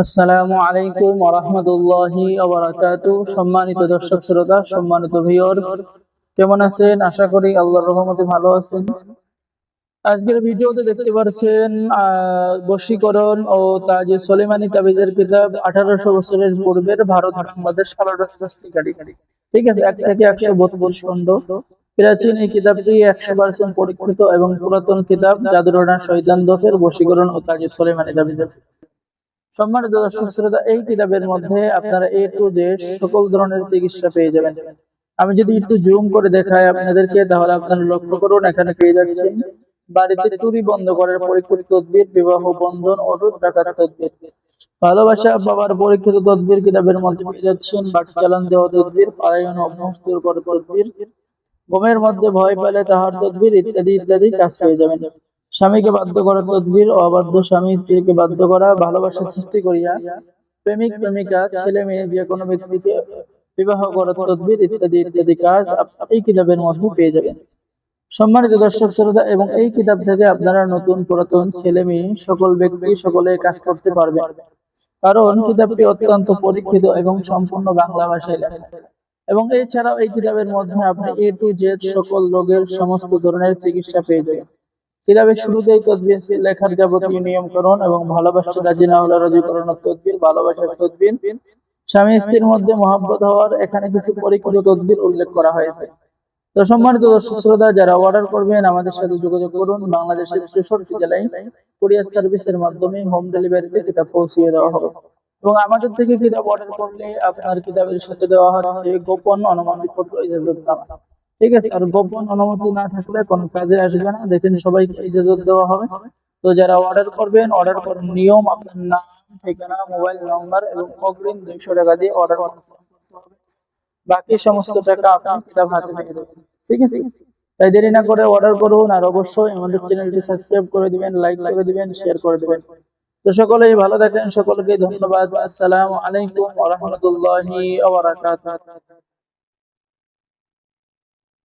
আসসালামু আলাইকুম ওয়া রাহমাতুল্লাহি ওয়া বারাকাতুহু। সম্মানিত দর্শক শ্রোতা, সম্মানিত ভিউয়ার্স, কেমন আছেন? আশা করি আল্লাহর রহমতে ভালো আছেন। আজকের ভিডিওতে দেখতে পাচ্ছেন বশীকরণ ও তাজে সুলেমানি তাবিজের কিতাব 1800 বছরের পূর্বের ভারত বাংলাদেশ কালের সৃষ্টিকারী। ঠিক আছে, 1 থেকে 132 খণ্ড। প্রাচীন এই কিতাবটি 100% পরীক্ষিত এবং পুরাতন কিতাব জাদুটনা শয়তান দোষের বশীকরণ ও তাজে সুলেমানি তাবিজের। সম্মানিত দর্শক শ্রোতা, এই কিতাবের মধ্যে আপনারা এ টু জেড সকল ধরনের চিকিৎসা পেয়ে যাবেন। আমি যদি একটু জুম করে দেখাই আপনাদেরকে, তাহলে আপনারা লক্ষ্য করুন, এখানে পেয়ে যাচ্ছেন বাড়িতে চুরি বন্ধ করার পরীক্ষিত তদবির, বিবাহ বন্ধন, অটুট টাকার তদবির, ভালোবাসা বাবার পরীক্ষিত তদবির কিতাবের মধ্যে পেয়ে যাচ্ছেন বাড়ি চালান দেওয়া তদবির, পারায়ণ অভ্যাস দূর করার তদবির, ঘুমের মধ্যে ভয় পেলে তাহার তদবির, ইত্যাদি ইত্যাদি কাজ পেয়ে যাবেন। স্বামীকে বাধ্য করার তদবির, অবাধ্য স্বামী স্ত্রীকে বাধ্য করা, ভালোবাসা সৃষ্টি করিয়া প্রেমিক প্রেমিকা ছেলে মেয়ে যে কোনো ব্যক্তিকে বিবাহ করার তদবির, ইত্যাদি ইত্যাদি কাজ এই কিতাবের মধ্যে পেয়ে যাবেন। সম্মানিত দর্শক শ্রোতা, এবং এই কিতাব থেকে আপনারা নতুন পুরাতন ছেলে মেয়ে সকল ব্যক্তি সকলে কাজ করতে পারবেন, কারণ কিতাবটি অত্যন্ত পরীক্ষিত এবং সম্পূর্ণ বাংলা ভাষায় লেখা। এবং এছাড়াও এই কিতাবের মধ্যে আপনি এ টু জেড সকল রোগের সমস্ত ধরনের চিকিৎসা পেয়ে যাবেন। কিতাবের শুরুতেই তদবির লেখার যাবতীয় নিয়মকরণ এবং ভালোবাসা রাজি না হলে রাজি করানোর তদবির, ভালোবাসার তদবির, স্বামী স্ত্রীর মধ্যে মহব্বত হওয়ার এখানে কিছু পরীক্ষিত তদবির উল্লেখ করা হয়েছে। তো সম্মানিত দর্শক শ্রোতা, যারা অর্ডার করবেন আমাদের সাথে যোগাযোগ করুন। বাংলাদেশের 64 জেলায় কুরিয়ার সার্ভিসের মাধ্যমে হোম ডেলিভারিতে কিতাব পৌঁছিয়ে দেওয়া হবে। এবং আমাদের থেকে কিতাব অর্ডার করলে আপনার কিতাবের সাথে দেওয়া হচ্ছে গোপন অনুমতিপত্র, ইজাজতনামা। ঠিক আছে, আর গোপন অনুমতি না থাকলে কোনো কাজে আসবে না। দেখেন, সবাইকে ইজাজত দেওয়া হবে। তো যারা অর্ডার করবেন, অর্ডার করার নিয়ম: আপনার নাম, ঠিকানা, মোবাইল নাম্বার এবং অগ্রিম 200 টাকা দিয়ে অর্ডার করতে হবে। বাকি সমস্ত টাকা আপনি কিতাব হাতে পেয়ে যাবেন। ঠিক আছে, তাই দেরি না করে অর্ডার করুন। আর অবশ্যই আমাদের চ্যানেলটি সাবস্ক্রাইব করে দিবেন, লাইক করে দিবেন, শেয়ার করে দিবেন। তো সকলেই ভালো থাকেন, সকলকে ধন্যবাদ। আসসালামু আলাইকুম ওয়া রাহমাতুল্লাহি ওয়া বারাকাতুহু।